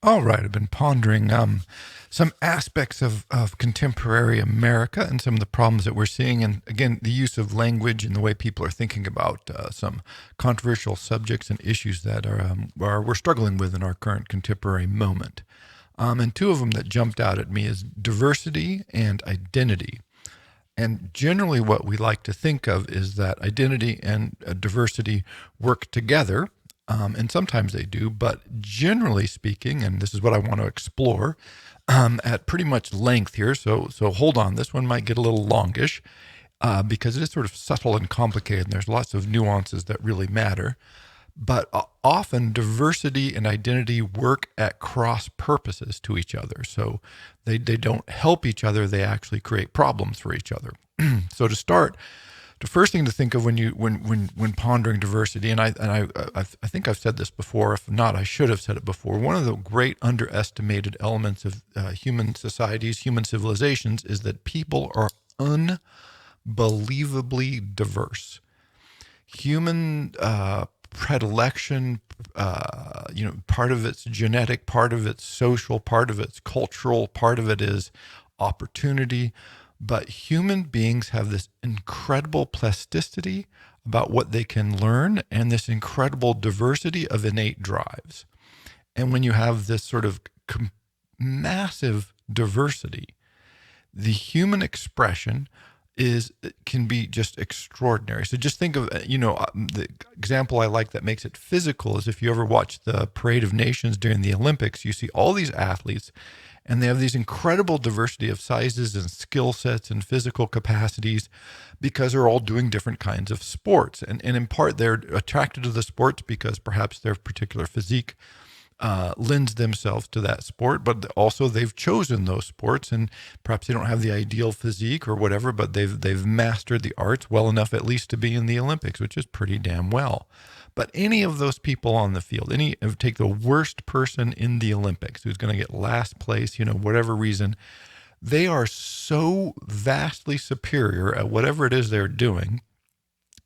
All right, I've been pondering some aspects of contemporary America and some of the problems that we're seeing, and again, the use of language and the way people are thinking about some controversial subjects and issues that we're struggling with in our current contemporary moment. And two of them that jumped out at me is diversity and identity. And generally, what we like to think of is that identity and diversity work together. And sometimes they do, but generally speaking, and this is what I want to explore at pretty much length here. So hold on, this one might get a little longish because it is sort of subtle and complicated, and there's lots of nuances that really matter. But often diversity and identity work at cross purposes to each other. So they don't help each other, they actually create problems for each other. So to start, the first thing to think of when pondering diversity, and I think I've said this before. If not, I should have said it before. One of the great underestimated elements of human societies, human civilizations, is that people are unbelievably diverse. Human predilection, part of it's genetic, part of it's social, part of it's cultural, part of it is opportunity. But human beings have this incredible plasticity about what they can learn and this incredible diversity of innate drives. And when you have this sort of massive diversity, the human expression can be just extraordinary. So just think of, the example I like that makes it physical is if you ever watch the Parade of Nations during the Olympics, you see all these athletes and they have these incredible diversity of sizes and skill sets and physical capacities because they're all doing different kinds of sports. And in part, they're attracted to the sports because perhaps their particular physique lends themselves to that sport, but also they've chosen those sports, and perhaps they don't have the ideal physique or whatever, but they've mastered the arts well enough at least to be in the Olympics, which is pretty damn well. But any of those people on the field, take the worst person in the Olympics who's going to get last place, whatever reason, they are so vastly superior at whatever it is they're doing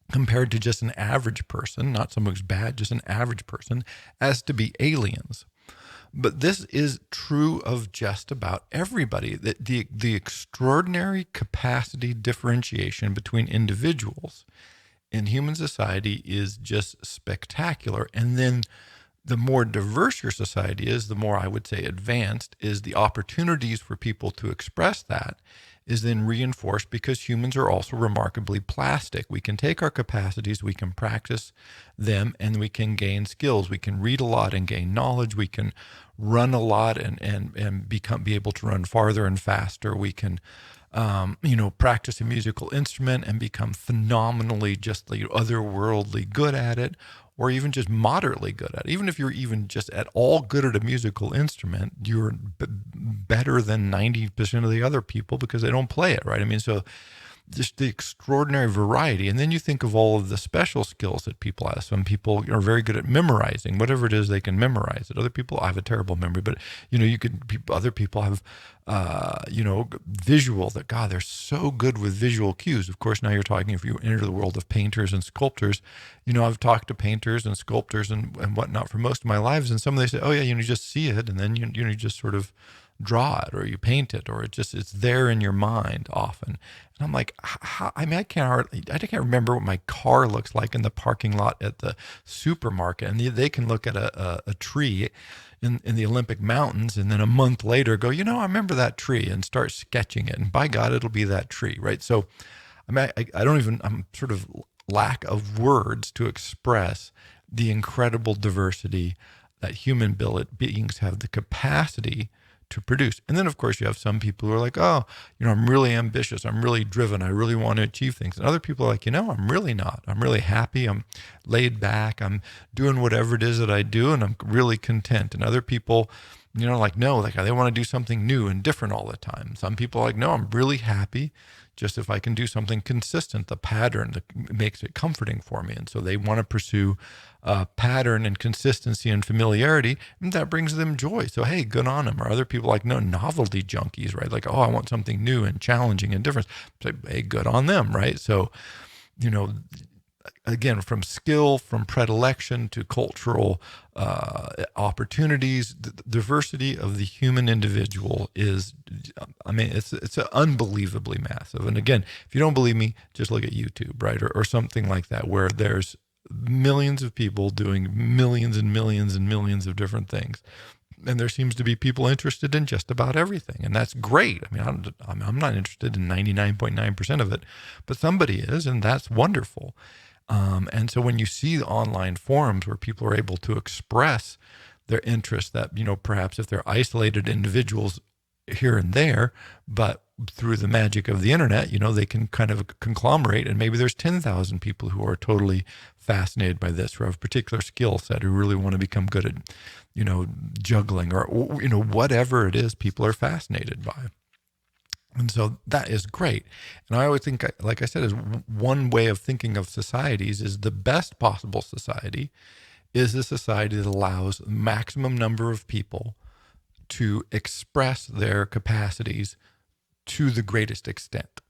compared to just an average person, not someone who's bad, just an average person, as to be aliens. But this is true of just about everybody. The extraordinary capacity differentiation between individuals in human society is just spectacular. And then the more diverse your society is, the more I would say advanced is the opportunities for people to express that is then reinforced because humans are also remarkably plastic. We can take our capacities, we can practice them, and we can gain skills. We can read a lot and gain knowledge. We can run a lot and be able to run farther and faster. We can practice a musical instrument and become phenomenally just otherworldly good at it, or even just moderately good at it. Even if you're even just at all good at a musical instrument, you're better than 90% of the other people because they don't play it, right? I mean, so just the extraordinary variety. And then you think of all of the special skills that people have. Some people are very good at memorizing, whatever it is, they can memorize it. Other people, I have a terrible memory, but other people have, visual that, God, they're so good with visual cues. Of course, now you're talking, if you enter the world of painters and sculptors, I've talked to painters and sculptors and whatnot for most of my lives. And some of them say, oh yeah, you just see it. And then, you just sort of draw it or you paint it, or it's there in your mind often. And I'm like, I can't remember what my car looks like in the parking lot at the supermarket. And they can look at a tree in the Olympic Mountains and then a month later go, I remember that tree, and start sketching it. And by God, it'll be that tree, right? So I'm sort of lack of words to express the incredible diversity that human beings have the capacity to produce. And then, of course, you have some people who are like, oh, I'm really ambitious. I'm really driven. I really want to achieve things. And other people are like, I'm really not. I'm really happy. I'm laid back. I'm doing whatever it is that I do, and I'm really content. And other people, they want to do something new and different all the time. Some people are like, no, I'm really happy just if I can do something consistent, the pattern that makes it comforting for me. And so they want to pursue pattern and consistency and familiarity, and that brings them joy. So, hey, good on them. Or other people like, no, novelty junkies, right? Like, oh, I want something new and challenging and different. So, hey, good on them, right? So, again, from skill, from predilection to cultural opportunities, the diversity of the human individual is, I mean, it's unbelievably massive. And again, if you don't believe me, just look at YouTube, right? Or something like that, where there's millions of people doing millions and millions and millions of different things. And there seems to be people interested in just about everything. And that's great. I mean, I'm not interested in 99.9% of it, but somebody is, and that's wonderful. And so when you see online forums where people are able to express their interest, that, perhaps if they're isolated individuals here and there, but through the magic of the internet, they can kind of conglomerate, and maybe there's 10,000 people who are totally fascinated by this, or have a particular skill set, who really want to become good at, juggling, or, whatever it is people are fascinated by. And so that is great. And I always think, like I said, is one way of thinking of societies is the best possible society is a society that allows the maximum number of people to express their capacities to the greatest extent,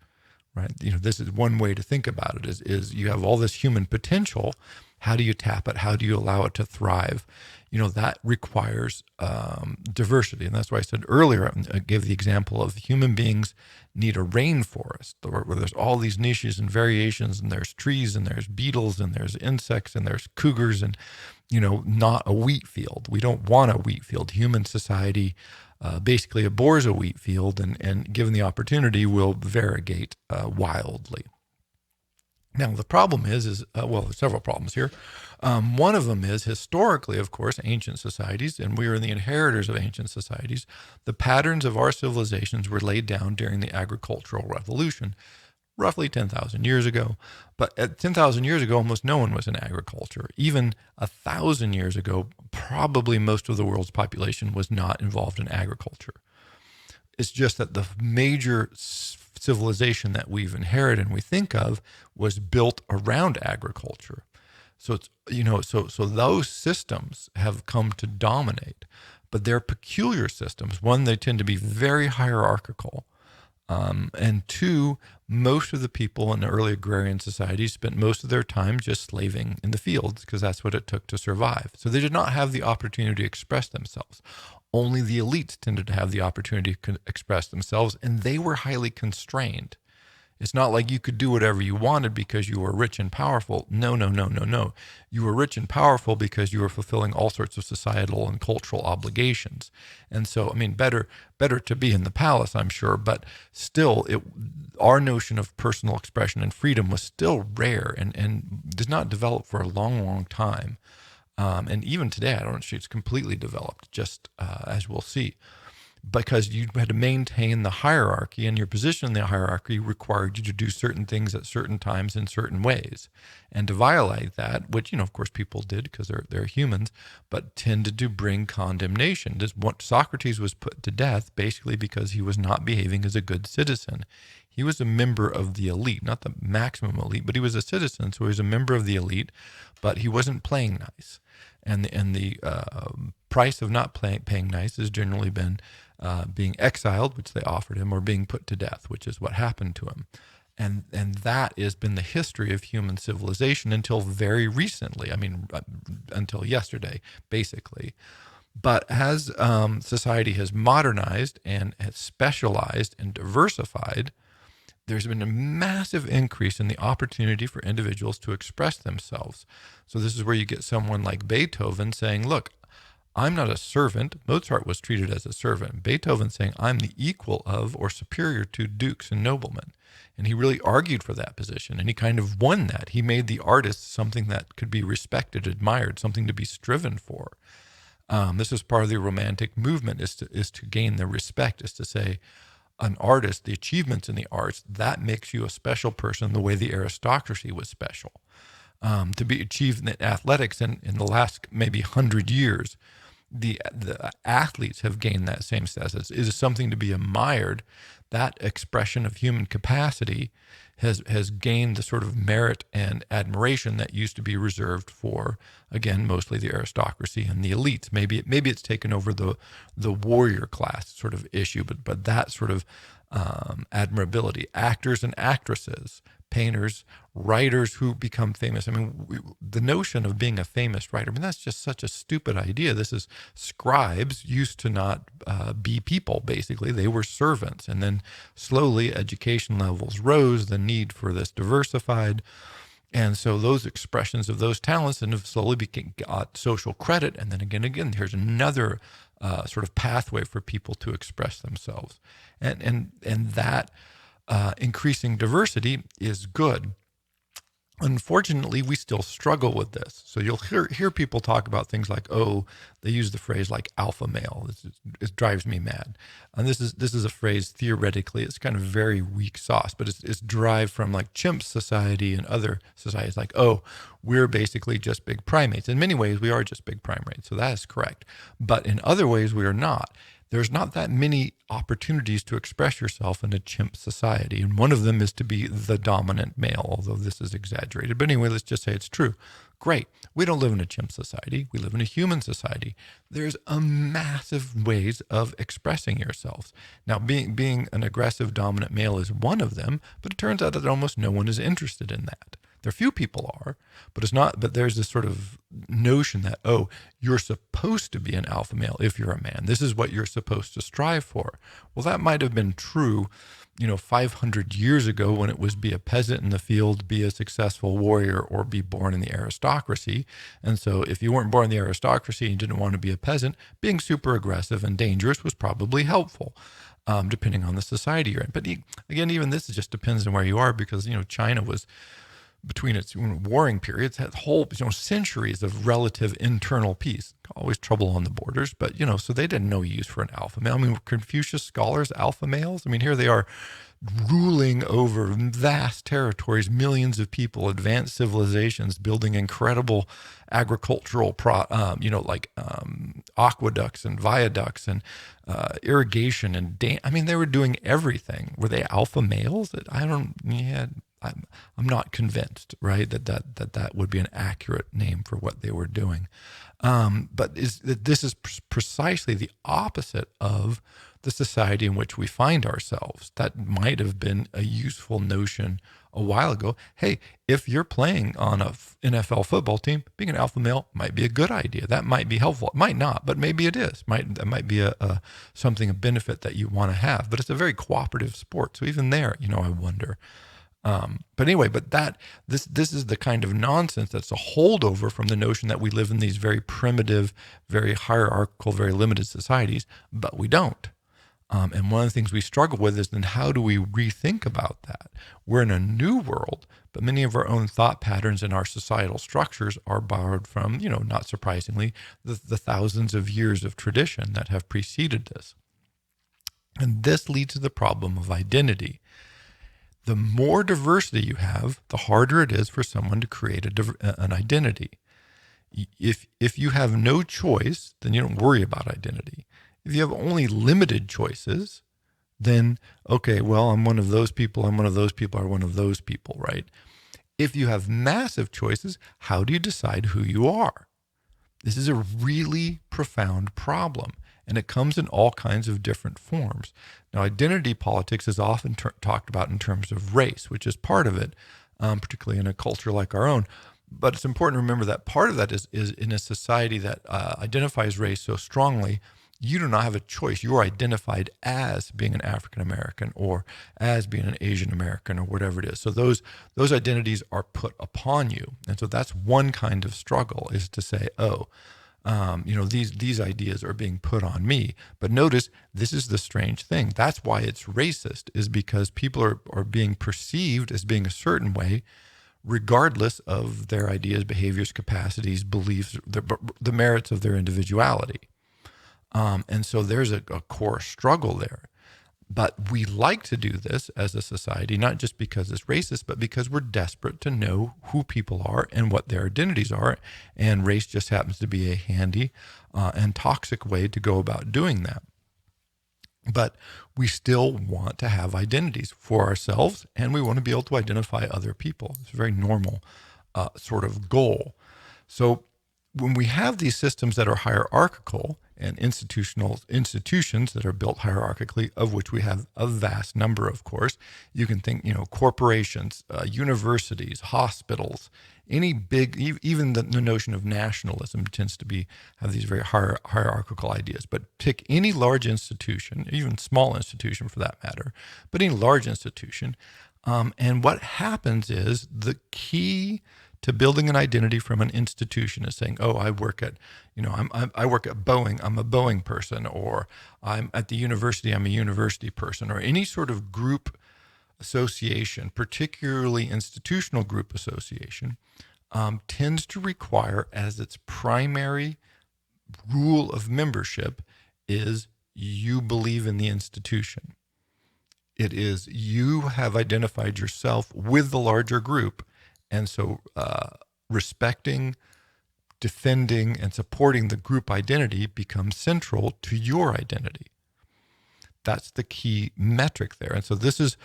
right? This is one way to think about it is you have all this human potential. How do you tap it? How do you allow it to thrive? That requires diversity. And that's why I said earlier, I gave the example of human beings need a rainforest where there's all these niches and variations, and there's trees, and there's beetles, and there's insects, and there's cougars, and, not a wheat field. We don't want a wheat field. Human society basically abhors a wheat field, and given the opportunity, will variegate wildly. Now, the problem is there's several problems here. One of them is, historically, of course, ancient societies, and we are the inheritors of ancient societies, the patterns of our civilizations were laid down during the agricultural revolution, roughly 10,000 years ago. But at 10,000 years ago, almost no one was in agriculture. Even 1,000 years ago, probably most of the world's population was not involved in agriculture. It's just that the major civilization that we've inherited and we think of was built around agriculture. So it's, so those systems have come to dominate, but they're peculiar systems. One, they tend to be very hierarchical. And two, most of the people in the early agrarian societies spent most of their time just slaving in the fields because that's what it took to survive. So they did not have the opportunity to express themselves. Only the elites tended to have the opportunity to express themselves, and they were highly constrained. It's not like you could do whatever you wanted because you were rich and powerful. No. You were rich and powerful because you were fulfilling all sorts of societal and cultural obligations. And so, better to be in the palace, I'm sure, but still, our notion of personal expression and freedom was still rare and does not develop for a long, long time. And even today, I don't think it's completely developed, just as we'll see. Because you had to maintain the hierarchy, and your position in the hierarchy required you to do certain things at certain times in certain ways. And to violate that, which, of course, people did because they're humans, but tended to bring condemnation. Socrates was put to death basically because he was not behaving as a good citizen. He was a member of the elite, not the maximum elite, but he was a citizen, so he was a member of the elite, but he wasn't playing nice. And the price of not paying nice has generally been being exiled, which they offered him, or being put to death, which is what happened to him. And that has been the history of human civilization until very recently. Until yesterday, basically. But as society has modernized and has specialized and diversified, there's been a massive increase in the opportunity for individuals to express themselves. So this is where you get someone like Beethoven saying, look, I'm not a servant. Mozart was treated as a servant. Beethoven saying, I'm the equal of or superior to dukes and noblemen. And he really argued for that position, and he kind of won that. He made the artist something that could be respected, admired, something to be striven for. This is part of the Romantic movement, is to gain the respect, is to say, an artist, the achievements in the arts, that makes you a special person the way the aristocracy was special. To be achieved in athletics in the last maybe 100 years, the athletes have gained that same status. It is something to be admired. That expression of human capacity has gained the sort of merit and admiration that used to be reserved for, again, mostly the aristocracy and the elites. Maybe it's taken over the warrior class sort of issue, but that sort of admirability. Actors and actresses painters, writers who become famous. I mean, the notion of being a famous writer, I mean, that's just such a stupid idea. This is scribes used to not be people, basically. They were servants. And then slowly education levels rose, the need for this diversified. And so those expressions of those talents and have slowly got social credit. And then again, here's another sort of pathway for people to express themselves. And that increasing diversity is good. Unfortunately, we still struggle with this. So you'll hear people talk about things like, oh, they use the phrase like alpha male. It drives me mad. And this is a phrase, theoretically, it's kind of very weak sauce, but it's derived from like chimp society and other societies like, oh, we're basically just big primates. In many ways, we are just big primates. So that is correct. But in other ways, we are not. There's not that many opportunities to express yourself in a chimp society. And one of them is to be the dominant male, although this is exaggerated. But anyway, let's just say it's true. Great. We don't live in a chimp society. We live in a human society. There's a massive ways of expressing yourselves. Now, being an aggressive dominant male is one of them, but it turns out that almost no one is interested in that. There are few people are, but it's not. But there's this sort of notion that, oh, you're supposed to be an alpha male if you're a man. This is what you're supposed to strive for. Well, that might have been true, 500 years ago when it was be a peasant in the field, be a successful warrior, or be born in the aristocracy. And so if you weren't born in the aristocracy and didn't want to be a peasant, being super aggressive and dangerous was probably helpful. Depending on the society you're in. But again, even this just depends on where you are, because, China was, between its warring periods, had whole centuries of relative internal peace. Always trouble on the borders, but so they didn't know use for an alpha male. I mean, were Confucius scholars alpha males? I mean, here they are ruling over vast territories, millions of people, advanced civilizations, building incredible agricultural aqueducts and viaducts and irrigation and I mean, they were doing everything. Were they alpha males? I'm not convinced, right, that would be an accurate name for what they were doing. But this is precisely the opposite of the society in which we find ourselves. That might have been a useful notion a while ago. Hey, if you're playing on a NFL football team, being an alpha male might be a good idea. That might be helpful. It might not, but maybe it is. That might be a benefit that you want to have. But it's a very cooperative sport. So even there, I wonder. But anyway, this is the kind of nonsense that's a holdover from the notion that we live in these very primitive, very hierarchical, very limited societies, but we don't. And one of the things we struggle with is then how do we rethink about that? We're in a new world, but many of our own thought patterns and our societal structures are borrowed from, not surprisingly, the thousands of years of tradition that have preceded this. And this leads to the problem of identity. The more diversity you have, the harder it is for someone to create an identity. If you have no choice, then you don't worry about identity. If you have only limited choices, then, okay, well, I'm one of those people, I'm one of those people, I'm one of those people, right? If you have massive choices, how do you decide who you are? This is a really profound problem. And it comes in all kinds of different forms. Now, identity politics is often talked about in terms of race, which is part of it, particularly in a culture like our own. But it's important to remember that part of that is in a society that identifies race so strongly, you do not have a choice. You are identified as being an African American or as being an Asian American or whatever it is. So those identities are put upon you. And so that's one kind of struggle, is to say, these ideas are being put on me. But notice, this is the strange thing. That's why it's racist, is because people are being perceived as being a certain way, regardless of their ideas, behaviors, capacities, beliefs, the merits of their individuality. And so there's a core struggle there. But we like to do this as a society, not just because it's racist, but because we're desperate to know who people are and what their identities are. And race just happens to be a handy and toxic way to go about doing that. But we still want to have identities for ourselves, and we want to be able to identify other people. It's a very normal sort of goal. So when we have these systems that are hierarchical and institutions that are built hierarchically, of which we have a vast number, of course, you can think, corporations, universities, hospitals, any big, even the notion of nationalism tends to have these very hierarchical ideas. But pick any large institution, even small institution for that matter, but any large institution, and what happens is the key to building an identity from an institution is saying, oh, I work at Boeing, I'm a Boeing person, or I'm at the university, I'm a university person, or any sort of group association, particularly institutional group association, tends to require as its primary rule of membership is you believe in the institution. It is you have identified yourself with the larger group. And so respecting, defending, and supporting the group identity becomes central to your identity. That's the key metric there. And so this is,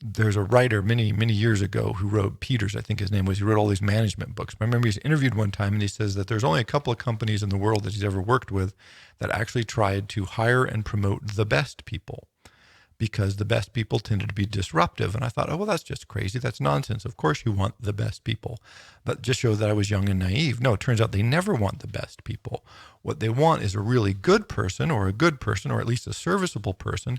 there's a writer many, many years ago who wrote, Peters, I think his name was, he wrote all these management books. I remember he was interviewed one time and he says that there's only a couple of companies in the world that he's ever worked with that actually tried to hire and promote the best people, because the best people tended to be disruptive. And I thought, oh, well, that's just crazy. That's nonsense. Of course you want the best people. But just show that I was young and naive. No, it turns out they never want the best people. What they want is a really good person, or at least a serviceable person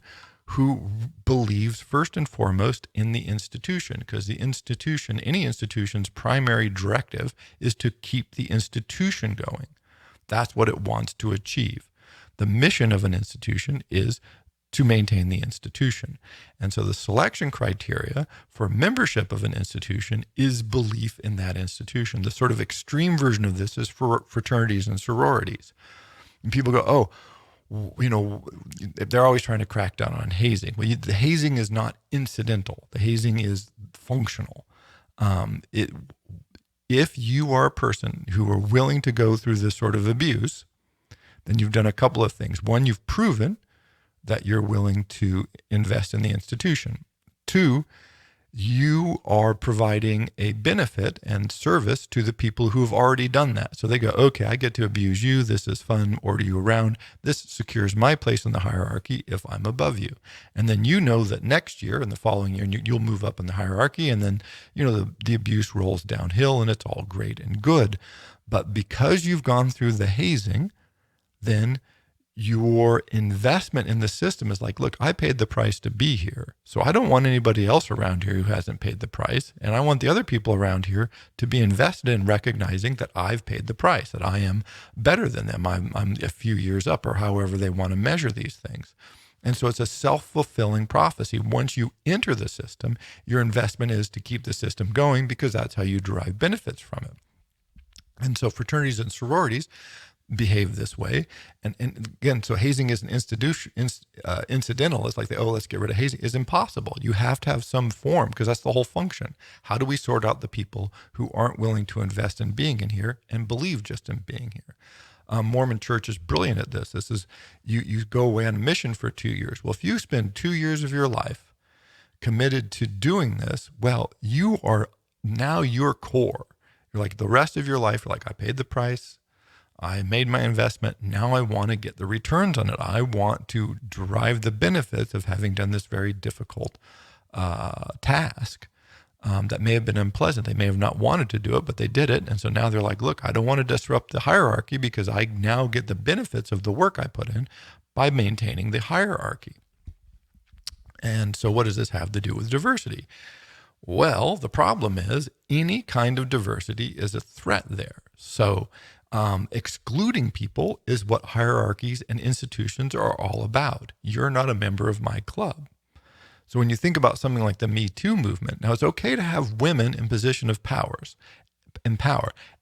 who believes first and foremost in the institution, because the institution, any institution's primary directive is to keep the institution going. That's what it wants to achieve. The mission of an institution is to maintain the institution. And so the selection criteria for membership of an institution is belief in that institution. The sort of extreme version of this is for fraternities and sororities. And people go, oh, they're always trying to crack down on hazing. Well, the hazing is not incidental. The hazing is functional. If you are a person who are willing to go through this sort of abuse, then you've done a couple of things. One, you've proven that you're willing to invest in the institution. Two, you are providing a benefit and service to the people who have already done that. So they go, okay, I get to abuse you. This is fun. Order you around. This secures my place in the hierarchy if I'm above you. And then you know that next year and the following year, you'll move up in the hierarchy. And then, the abuse rolls downhill and it's all great and good. But because you've gone through the hazing, then your investment in the system is like, look, I paid the price to be here. So I don't want anybody else around here who hasn't paid the price. And I want the other people around here to be invested in recognizing that I've paid the price, that I am better than them. I'm a few years up, or however they want to measure these things. And so it's a self-fulfilling prophecy. Once you enter the system, your investment is to keep the system going, because that's how you derive benefits from it. And so fraternities and sororities behave this way. And again, so hazing is an incidental. It's like, let's get rid of hazing. Is impossible. You have to have some form, because that's the whole function. How do we sort out the people who aren't willing to invest in being in here and believe just in being here? Mormon Church is brilliant at this. This is, you go away on a mission for 2 years. Well, if you spend 2 years of your life committed to doing this, well, you are now your core. You're like, the rest of your life, you're like, I paid the price. I made my investment. Now I want to get the returns on it. I want to derive the benefits of having done this very difficult task that may have been unpleasant. They may have not wanted to do it, but they did it. And so now they're like, look, I don't want to disrupt the hierarchy, because I now get the benefits of the work I put in by maintaining the hierarchy. And so what does this have to do with diversity? Well, the problem is any kind of diversity is a threat there. So excluding people is what hierarchies and institutions are all about. You're not a member of my club. So when you think about something like the Me Too movement, now it's okay to have women in position of power,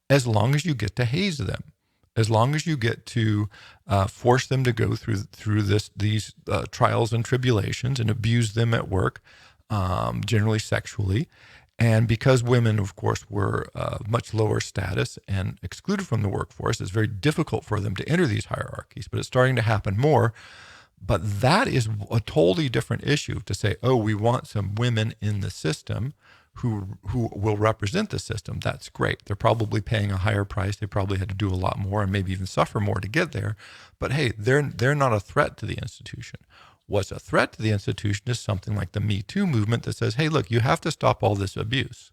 as long as you get to haze them, as long as you get to force them to go through these trials and tribulations and abuse them at work, generally sexually. And because women, of course, were much lower status and excluded from the workforce, it's very difficult for them to enter these hierarchies, but it's starting to happen more. But that is a totally different issue, to say, oh, we want some women in the system who will represent the system. That's great. They're probably paying a higher price. They probably had to do a lot more and maybe even suffer more to get there. But hey, they're not a threat to the institution. What's a threat to the institution is something like the Me Too movement that says, hey, look, you have to stop all this abuse.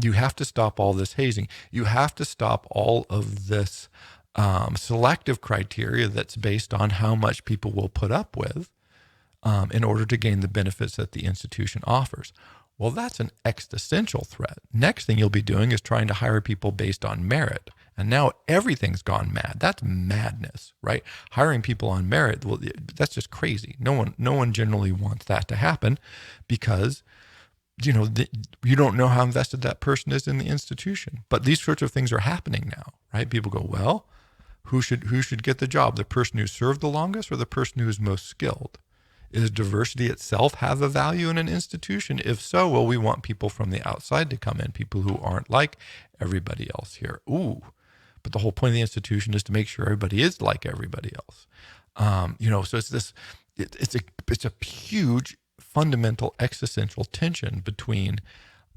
You have to stop all this hazing. You have to stop all of this selective criteria that's based on how much people will put up with in order to gain the benefits that the institution offers. Well, that's an existential threat. Next thing you'll be doing is trying to hire people based on merit. And now everything's gone mad. That's madness, right? Hiring people on merit, well, that's just crazy. No one generally wants that to happen because, you don't know how invested that person is in the institution. But these sorts of things are happening now, right? People go, well, who should get the job? The person who served the longest or the person who is most skilled? Does diversity itself have a value in an institution? If so, well, we want people from the outside to come in, people who aren't like everybody else here. Ooh, but the whole point of the institution is to make sure everybody is like everybody else. So it's a huge fundamental existential tension between,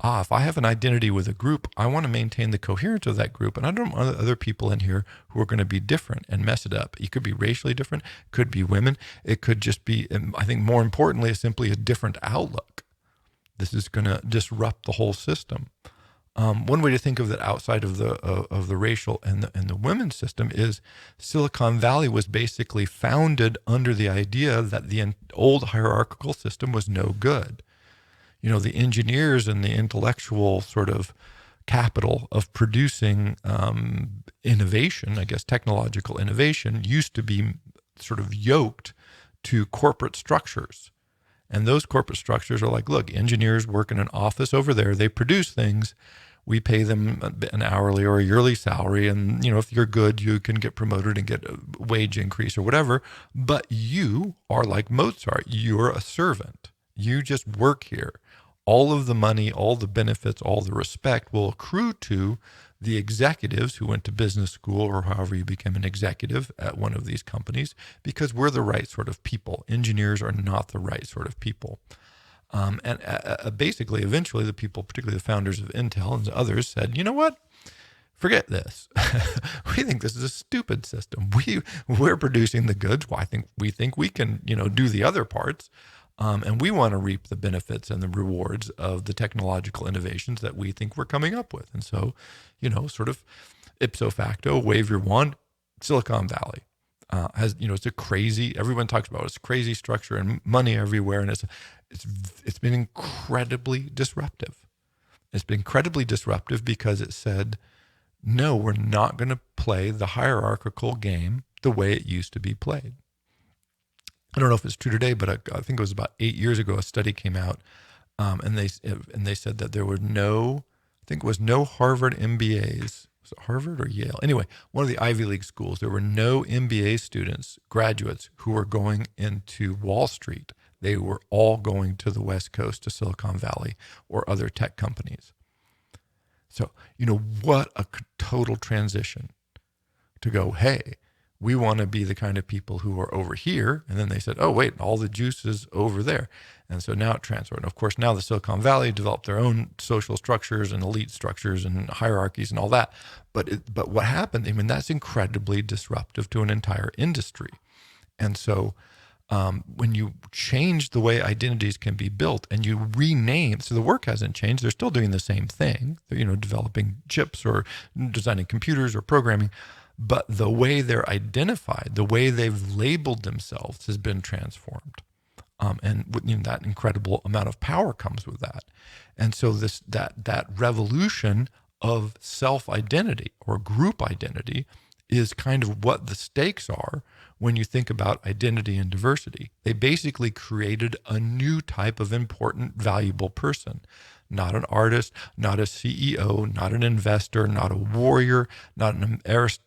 if I have an identity with a group, I want to maintain the coherence of that group. And I don't want other people in here who are going to be different and mess it up. You could be racially different, could be women. It could just be, I think more importantly, simply a different outlook. This is going to disrupt the whole system. One way to think of that outside of the racial and the women's system is Silicon Valley was basically founded under the idea that the old hierarchical system was no good. The engineers and the intellectual sort of capital of producing innovation, I guess technological innovation, used to be sort of yoked to corporate structures. And those corporate structures are like, look, engineers work in an office over there. They produce things. We pay them an hourly or a yearly salary. And, if you're good, you can get promoted and get a wage increase or whatever. But you are like Mozart. You're a servant. You just work here. All of the money, all the benefits, all the respect will accrue to the executives who went to business school or however you became an executive at one of these companies, because we're the right sort of people. Engineers are not the right sort of people. Basically, eventually, the people, particularly the founders of Intel and others, said, you know what? Forget this. We think this is a stupid system. We're producing the goods. Well, we think we can, do the other parts. And we want to reap the benefits and the rewards of the technological innovations that we think we're coming up with. And so, sort of ipso facto, wave your wand, Silicon Valley has, it's a crazy, everyone talks about it, it's crazy structure and money everywhere. And it's been incredibly disruptive. It's been incredibly disruptive because it said, no, we're not going to play the hierarchical game the way it used to be played. I don't know if it's true today, but I think it was about 8 years ago, a study came out, and they said that there were no Harvard MBAs. Was it Harvard or Yale? Anyway, one of the Ivy League schools. There were no MBA students, graduates, who were going into Wall Street. They were all going to the West Coast, to Silicon Valley or other tech companies. So, what a total transition to go, hey, we want to be the kind of people who are over here. And then they said, oh, wait, all the juice is over there. And so now it transferred. And of course, now the Silicon Valley developed their own social structures and elite structures and hierarchies and all that. But what happened, that's incredibly disruptive to an entire industry. And so when you change the way identities can be built and you rename, so the work hasn't changed, they're still doing the same thing. They're, developing chips or designing computers or programming. But the way they're identified, the way they've labeled themselves has been transformed. And that incredible amount of power comes with that. And so that revolution of self-identity or group identity is kind of what the stakes are when you think about identity and diversity. They basically created a new type of important, valuable person. Not an artist, not a CEO, not an investor, not a warrior, not an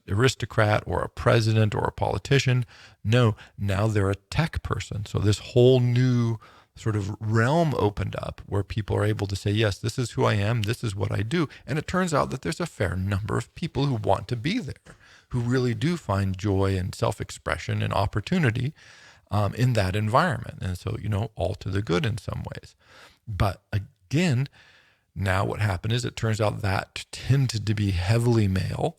aristocrat or a president or a politician. No, now they're a tech person. So this whole new sort of realm opened up where people are able to say, yes, this is who I am, this is what I do. And it turns out that there's a fair number of people who want to be there, who really do find joy and self-expression and opportunity in that environment. And so, all to the good in some ways. But again, Now what happened is it turns out that tended to be heavily male.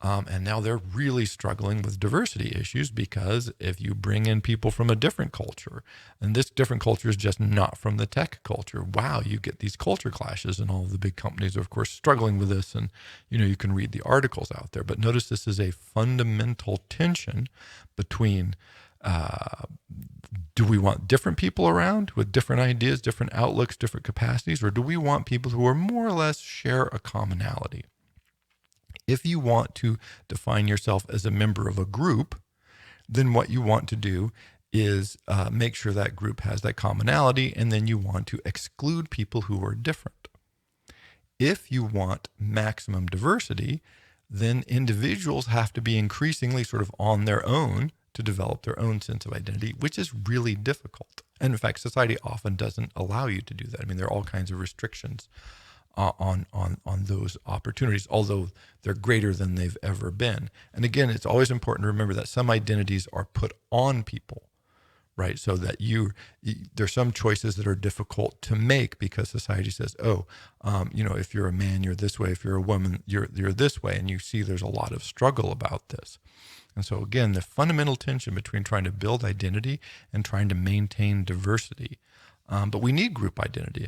And now they're really struggling with diversity issues, because if you bring in people from a different culture, and this different culture is just not from the tech culture, wow, you get these culture clashes, and all of the big companies are, of course, struggling with this. And, you can read the articles out there. But notice this is a fundamental tension between do we want different people around with different ideas, different outlooks, different capacities, or do we want people who are more or less share a commonality? If you want to define yourself as a member of a group, then what you want to do is make sure that group has that commonality, and then you want to exclude people who are different. If you want maximum diversity, then individuals have to be increasingly sort of on their own to develop their own sense of identity, which is really difficult. And in fact, society often doesn't allow you to do that. I mean, there are all kinds of restrictions on those opportunities, although they're greater than they've ever been. And again, it's always important to remember that some identities are put on people, right? So that there's some choices that are difficult to make because society says, if you're a man, you're this way. If you're a woman, you're this way. And you see there's a lot of struggle about this. And so again, the fundamental tension between trying to build identity and trying to maintain diversity. But we need group identity,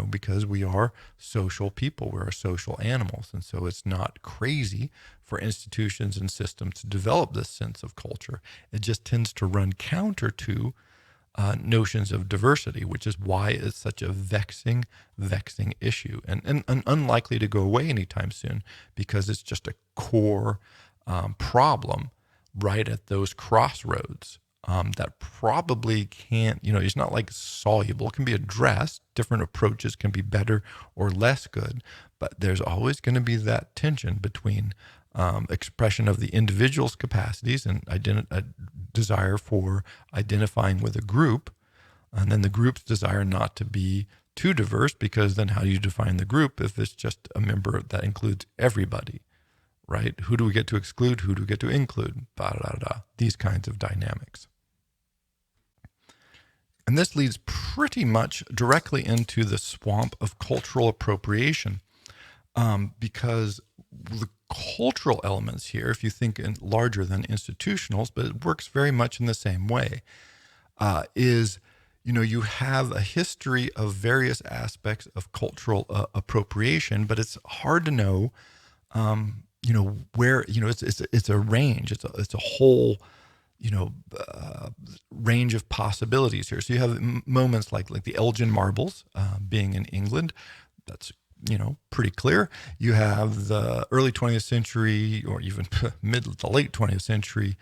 because we are social people. We're social animals. And so it's not crazy for institutions and systems to develop this sense of culture. It just tends to run counter to notions of diversity, which is why it's such a vexing issue and unlikely to go away anytime soon, because it's just a core problem right at those crossroads. That probably can't, it's not like soluble. It can be addressed. Different approaches can be better or less good, but there's always going to be that tension between expression of the individual's capacities and a desire for identifying with a group, and then the group's desire not to be too diverse, because then how do you define the group if it's just a member that includes everybody? Right? Who do we get to exclude? Who do we get to include? These kinds of dynamics. And this leads pretty much directly into the swamp of cultural appropriation, because the cultural elements here, if you think in larger than institutionals, but it works very much in the same way, is you have a history of various aspects of cultural appropriation, but it's hard to know where, it's a range, it's a whole, range of possibilities here. So you have moments like the Elgin Marbles being in England. That's, pretty clear. You have the early 20th century, or even the late 20th century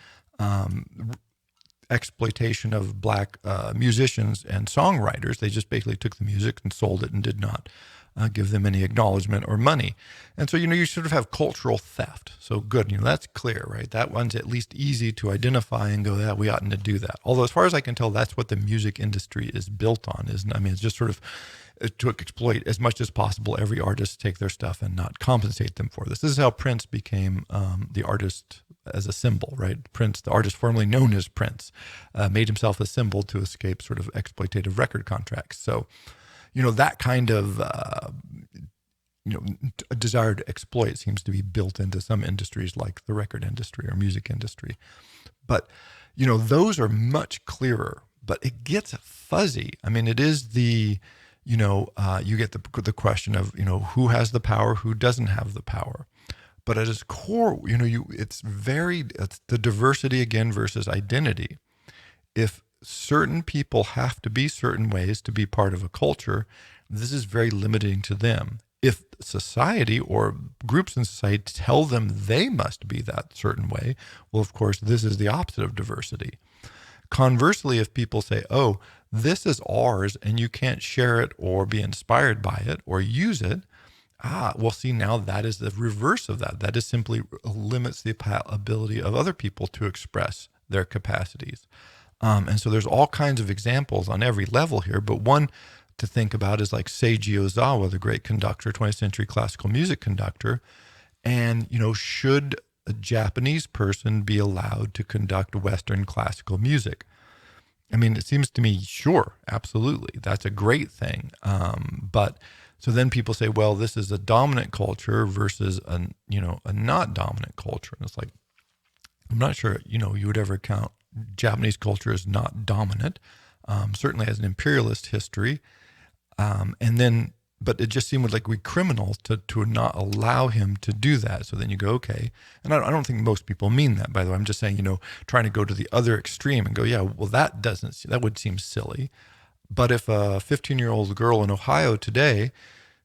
exploitation of black musicians and songwriters. They just basically took the music and sold it and did not give them any acknowledgement or money. And so, you sort of have cultural theft. So good, that's clear, right? That one's at least easy to identify and go, yeah, we oughtn't to do that. Although as far as I can tell, that's what the music industry is built on, isn't it? I mean, it's just sort of to exploit as much as possible every artist, take their stuff and not compensate them for this. This is how Prince became the artist as a symbol, right? Prince, the artist formerly known as Prince, made himself a symbol to escape sort of exploitative record contracts. So, that kind of, a desire to exploit seems to be built into some industries like the record industry or music industry. But, those are much clearer, but it gets fuzzy. I mean, it is the, you get the question of, who has the power, who doesn't have the power. But at its core, it's the diversity again versus identity. If certain people have to be certain ways to be part of a culture, this is very limiting to them. If society or groups in society tell them they must be that certain way, well, of course, this is the opposite of diversity. Conversely, if people say, oh, this is ours and you can't share it or be inspired by it or use it, well, see, now that is the reverse of that. That is simply limits the ability of other people to express their capacities. And so there's all kinds of examples on every level here, but one to think about is like Seiji Ozawa, the great conductor, 20th century classical music conductor. And, should a Japanese person be allowed to conduct Western classical music? I mean, it seems to me, sure, absolutely. That's a great thing. But So then people say, well, this is a dominant culture versus a not dominant culture. And it's like, I'm not sure, you would ever count Japanese culture as not dominant, certainly has an imperialist history. But it just seemed like we criminal to not allow him to do that. So then you go, okay. And I don't think most people mean that, by the way. I'm just saying, trying to go to the other extreme and go, yeah, well, that would seem silly. But if a 15-year-old girl in Ohio today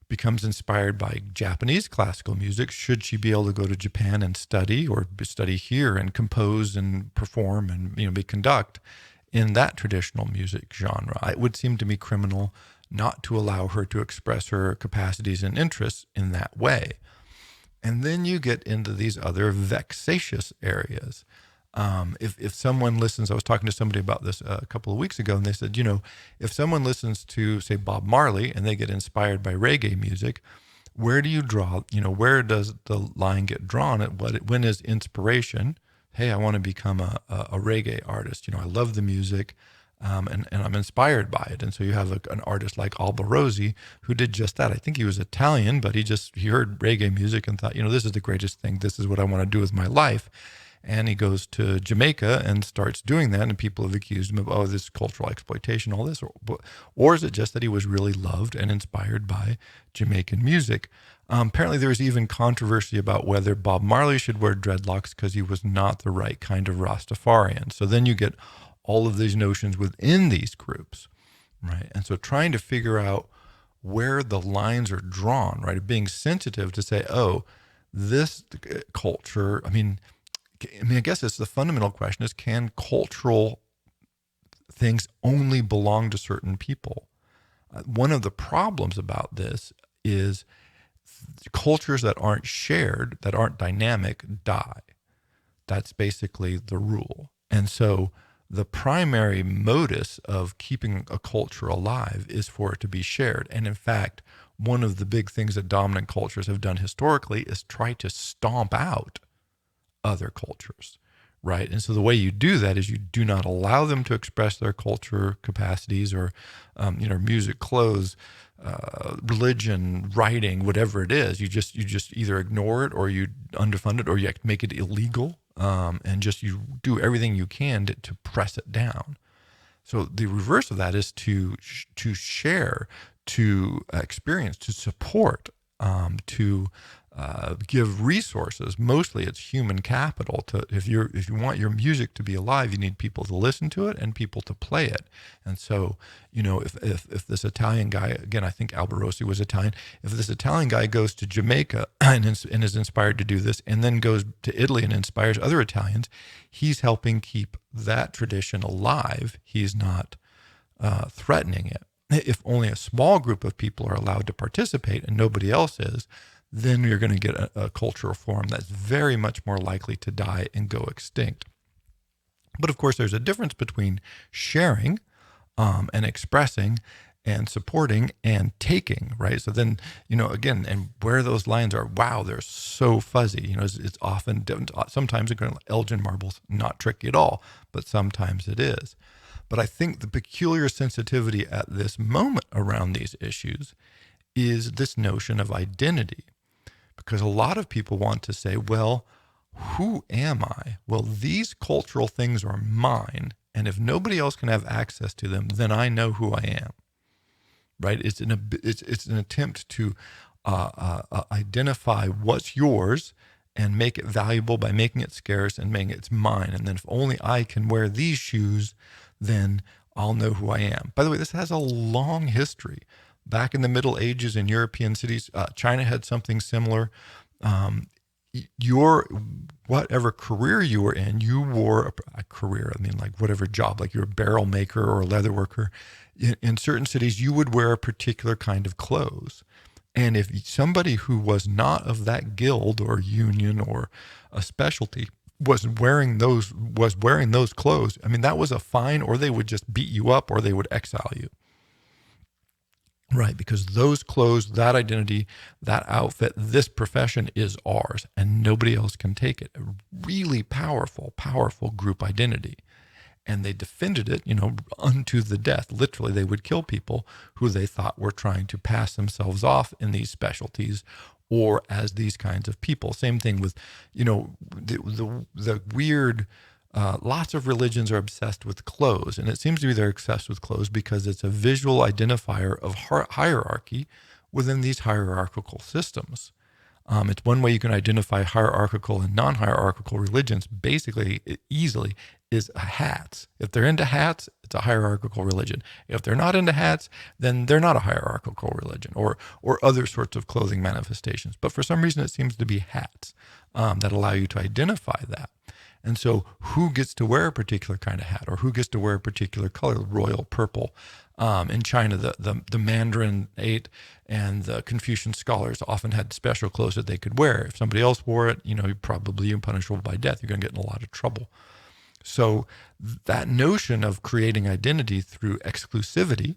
becomes inspired by Japanese classical music, should she be able to go to Japan and study, or study here and compose and perform and be conduct in that traditional music genre? It would seem to me criminal not to allow her to express her capacities and interests in that way. And then you get into these other vexatious areas. If someone listens, I was talking to somebody about this a couple of weeks ago, and they said, if someone listens to, say, Bob Marley, and they get inspired by reggae music, where do you draw, where does the line get drawn at when is inspiration? Hey, I want to become a reggae artist. I love the music. And I'm inspired by it. And so you have an artist like Alba Rosi who did just that. I think he was Italian, but he heard reggae music and thought, this is the greatest thing. This is what I want to do with my life. And he goes to Jamaica and starts doing that. And people have accused him of, this cultural exploitation, all this. Or is it just that he was really loved and inspired by Jamaican music? Apparently there was even controversy about whether Bob Marley should wear dreadlocks because he was not the right kind of Rastafarian. So then you get all of these notions within these groups, right? And so trying to figure out where the lines are drawn, right? Being sensitive to say, oh, this culture, I guess it's the fundamental question is, can cultural things only belong to certain people? One of the problems about this is cultures that aren't shared, that aren't dynamic, die. That's basically the rule. And so the primary modus of keeping a culture alive is for it to be shared. And in fact, one of the big things that dominant cultures have done historically is try to stomp out other cultures, right? And so the way you do that is you do not allow them to express their culture capacities or, music, clothes, religion, writing, whatever it is. You just either ignore it or you underfund it or you make it illegal. And just you do everything you can to press it down. So the reverse of that is to share, to experience, to support, to give resources. Mostly it's human capital. If you want your music to be alive, you need people to listen to it and people to play it. And so, if this Italian guy, again, I think Alba Rosi was Italian, if this Italian guy goes to Jamaica and is inspired to do this, and then goes to Italy and inspires other Italians, he's helping keep that tradition alive. He's not threatening it. If only a small group of people are allowed to participate and nobody else is, then you're going to get a cultural form that's very much more likely to die and go extinct. But of course, there's a difference between sharing and expressing and supporting and taking, right? So then, again, and where those lines are, wow, they're so fuzzy. It's often, sometimes Elgin Marble's not tricky at all, but sometimes it is. But I think the peculiar sensitivity at this moment around these issues is this notion of identity. Because a lot of people want to say, well, who am I? Well, these cultural things are mine. And if nobody else can have access to them, then I know who I am, right? It's an attempt to identify what's yours and make it valuable by making it scarce and making it's mine. And then if only I can wear these shoes, then I'll know who I am. By the way, this has a long history. Back in the Middle Ages in European cities, China had something similar. Whatever career you were in, you wore a career. Like whatever job, like you're a barrel maker or a leather worker. In certain cities, you would wear a particular kind of clothes. And if somebody who was not of that guild or union or a specialty was wearing those clothes, that was a fine, or they would just beat you up or they would exile you. Right, because those clothes, that identity, that outfit, this profession is ours and nobody else can take it. A really powerful, powerful group identity. and they defended it, unto the death. Literally, they would kill people who they thought were trying to pass themselves off in these specialties or as these kinds of people. Same thing with, the weird. Lots of religions are obsessed with clothes, and it seems to be they're obsessed with clothes because it's a visual identifier of hierarchy within these hierarchical systems. It's one way you can identify hierarchical and non-hierarchical religions basically easily is hats. If they're into hats, it's a hierarchical religion. If they're not into hats, then they're not a hierarchical religion, or other sorts of clothing manifestations. But for some reason, it seems to be hats that allow you to identify that. And so who gets to wear a particular kind of hat, or who gets to wear a particular color, royal purple? In China, the Mandarin 8 and the Confucian scholars often had special clothes that they could wear. If somebody else wore it, you're probably punishable by death. You're going to get in a lot of trouble. So that notion of creating identity through exclusivity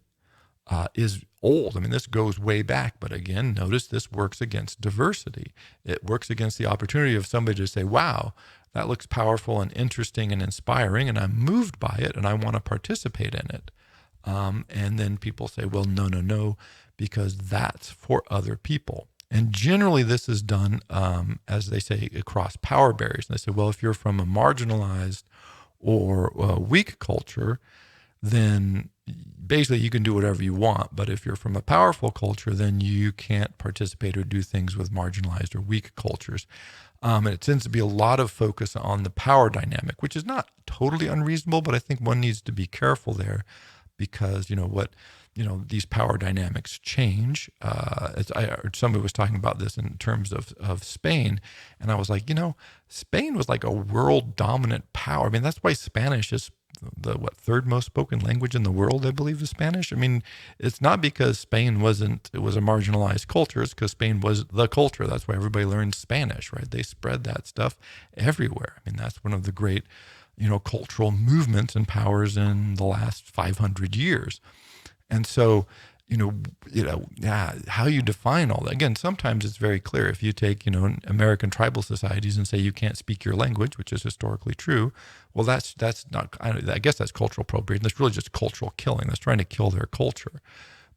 is old. I mean, this goes way back, but again, notice this works against diversity. It works against the opportunity of somebody to say, wow, that looks powerful and interesting and inspiring, and I'm moved by it, and I want to participate in it. And then people say, well, no, because that's for other people. And generally this is done, as they say, across power barriers. And they say, well, if you're from a marginalized or weak culture, then basically you can do whatever you want. But if you're from a powerful culture, then you can't participate or do things with marginalized or weak cultures. And it tends to be a lot of focus on the power dynamic, which is not totally unreasonable, but I think one needs to be careful there because, these power dynamics change. As I heard somebody was talking about this in terms of Spain, and I was like, Spain was like a world dominant power. I mean, that's why Spanish is the third most spoken language in the world, I believe, is Spanish. I mean, it's not because Spain it was a marginalized culture. It's because Spain was the culture. That's why everybody learned Spanish, right? They spread that stuff everywhere. I mean, that's one of the great, cultural movements and powers in the last 500 years. And so, how you define all that. Again, sometimes it's very clear. If you take, American tribal societies and say you can't speak your language, which is historically true, well, that's not, I guess that's cultural appropriation. That's really just cultural killing. That's trying to kill their culture.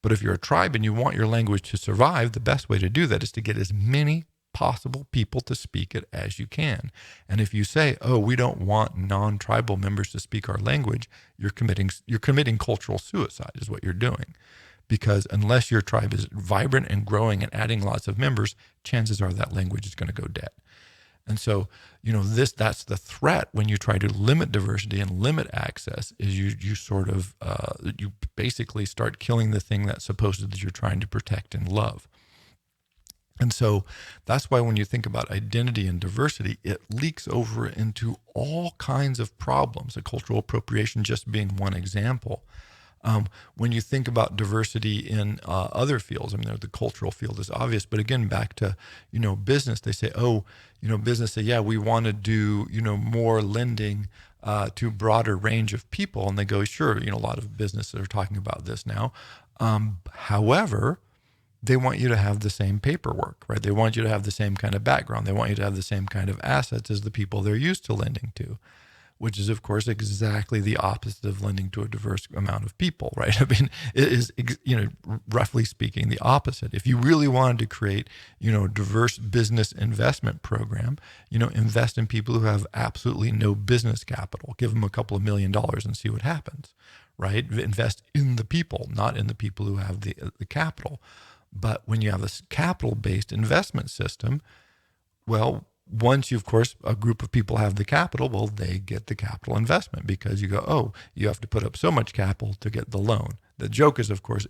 But if you're a tribe and you want your language to survive, the best way to do that is to get as many possible people to speak it as you can. And if you say, oh, we don't want non-tribal members to speak our language, you're committing cultural suicide is what you're doing. Because unless your tribe is vibrant and growing and adding lots of members, chances are that language is going to go dead. And so, that's the threat when you try to limit diversity and limit access is you sort of, you basically start killing the thing that supposedly you're trying to protect and love. And so that's why when you think about identity and diversity, it leaks over into all kinds of problems, cultural appropriation just being one example. When you think about diversity in other fields, I mean, the cultural field is obvious, but again, back to, business, they say, business say, yeah, we want to do, more lending to broader range of people. And they go, sure, a lot of businesses are talking about this now. However, they want you to have the same paperwork, right? They want you to have the same kind of background. They want you to have the same kind of assets as the people they're used to lending to, which is, of course, exactly the opposite of lending to a diverse amount of people, right? I mean, it is, roughly speaking, the opposite. If you really wanted to create, diverse business investment program, invest in people who have absolutely no business capital. Give them a couple of $1 million and see what happens, right? Invest in the people, not in the people who have the capital. But when you have a capital-based investment system, well, once you, of course, a group of people have the capital, well, they get the capital investment because you go, oh, you have to put up so much capital to get the loan. The joke is, of course,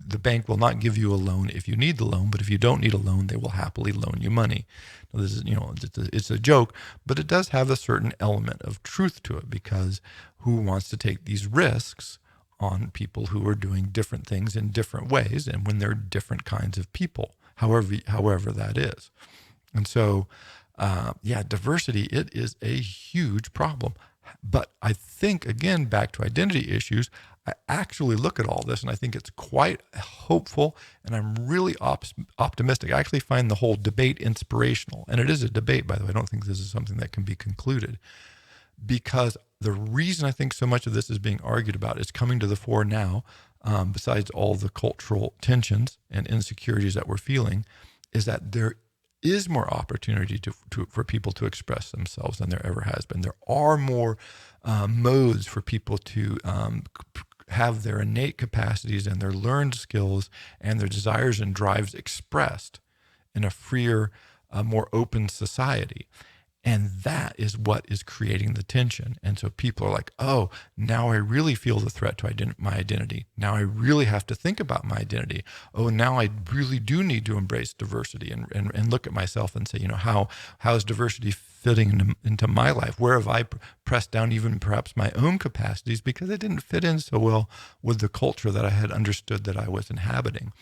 the bank will not give you a loan if you need the loan, but if you don't need a loan, they will happily loan you money. Now, this is, it's a joke, but it does have a certain element of truth to it because who wants to take these risks on people who are doing different things in different ways and when they're different kinds of people, however that is. And so, diversity, it is a huge problem. But I think, again, back to identity issues, I actually look at all this and I think it's quite hopeful and I'm really optimistic. I actually find the whole debate inspirational. And it is a debate, by the way. I don't think this is something that can be concluded because The reason I think so much of this is being argued about is coming to the fore now, besides all the cultural tensions and insecurities that we're feeling, is that there is more opportunity for people to express themselves than there ever has been. There are more modes for people to have their innate capacities and their learned skills and their desires and drives expressed in a freer, more open society. And that is what is creating the tension. And so people are like, oh, now I really feel the threat to my identity. Now I really have to think about my identity. Oh, now I really do need to embrace diversity and look at myself and say, how is diversity fitting into my life? Where have I pressed down even perhaps my own capacities because it didn't fit in so well with the culture that I had understood that I was inhabiting?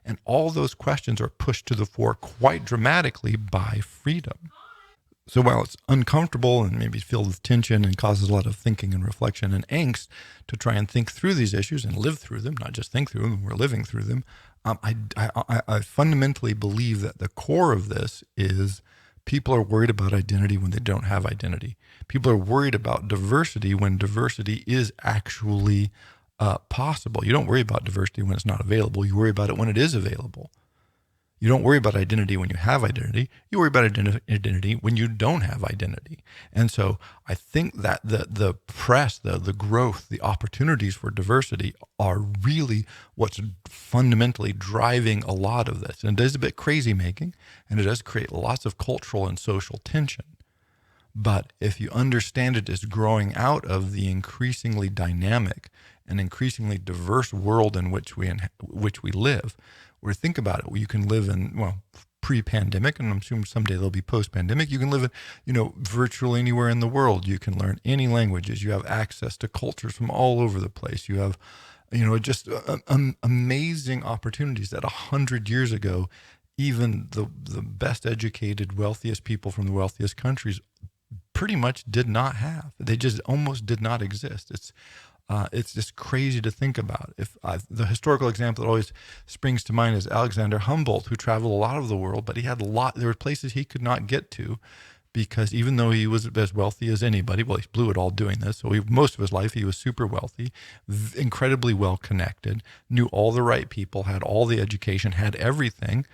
And all those questions are pushed to the fore quite dramatically by freedom. So while it's uncomfortable and maybe filled with tension and causes a lot of thinking and reflection and angst to try and think through these issues and live through them, not just think through them, we're living through them, I fundamentally believe that the core of this is people are worried about identity when they don't have identity. People are worried about diversity when diversity is actually possible. You don't worry about diversity when it's not available. You worry about it when it is available. You don't worry about identity when you have identity. You worry about identity when you don't have identity. And so I think that the press, the growth, the opportunities for diversity are really what's fundamentally driving a lot of this. And it is a bit crazy making, and it does create lots of cultural and social tension. But if you understand it as growing out of the increasingly dynamic and increasingly diverse world in which we live, where think about it, you can live in, pre-pandemic, and I'm assuming someday there'll be post-pandemic, you can live in, virtually anywhere in the world. You can learn any languages. You have access to cultures from all over the place. You have, just amazing opportunities that 100 years ago, even the best educated, wealthiest people from the wealthiest countries pretty much did not have. They just almost did not exist. It's just crazy to think about. The historical example that always springs to mind is Alexander Humboldt, who traveled a lot of the world, but there were places he could not get to because even though he was as wealthy as anybody, well, he blew it all doing this. So most of his life, he was super wealthy, incredibly well connected, knew all the right people, had all the education, had everything.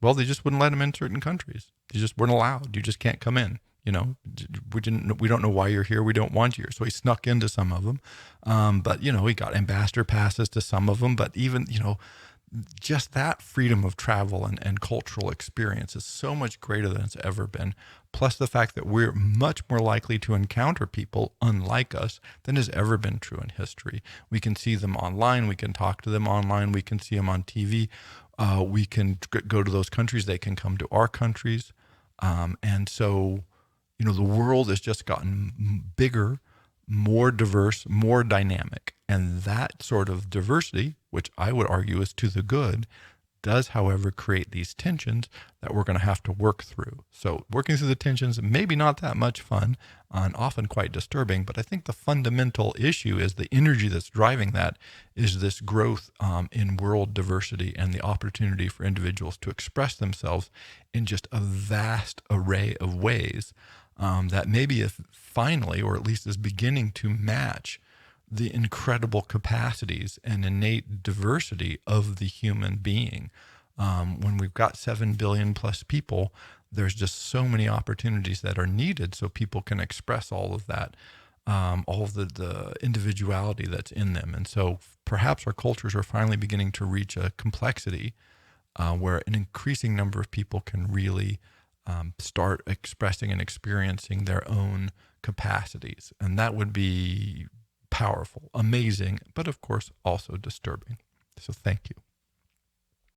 Well, they just wouldn't let him in certain countries. They just weren't allowed. You just can't come in. We don't know why you're here. We don't want you here. So he snuck into some of them. But he got ambassador passes to some of them. But even, just that freedom of travel and cultural experience is so much greater than it's ever been. Plus the fact that we're much more likely to encounter people unlike us than has ever been true in history. We can see them online. We can talk to them online. We can see them on TV. We can go to those countries. They can come to our countries. And so, the world has just gotten bigger, more diverse, more dynamic. And that sort of diversity, which I would argue is to the good, does, however, create these tensions that we're going to have to work through. So working through the tensions, maybe not that much fun and often quite disturbing, but I think the fundamental issue is the energy that's driving that is this growth in world diversity and the opportunity for individuals to express themselves in just a vast array of ways that maybe if finally, or at least is beginning to match the incredible capacities and innate diversity of the human being. When we've got 7 billion plus people, there's just so many opportunities that are needed so people can express all of that, all of the individuality that's in them. And so perhaps our cultures are finally beginning to reach a complexity where an increasing number of people can really start expressing and experiencing their own capacities. And that would be powerful, amazing, but of course also disturbing. So thank you.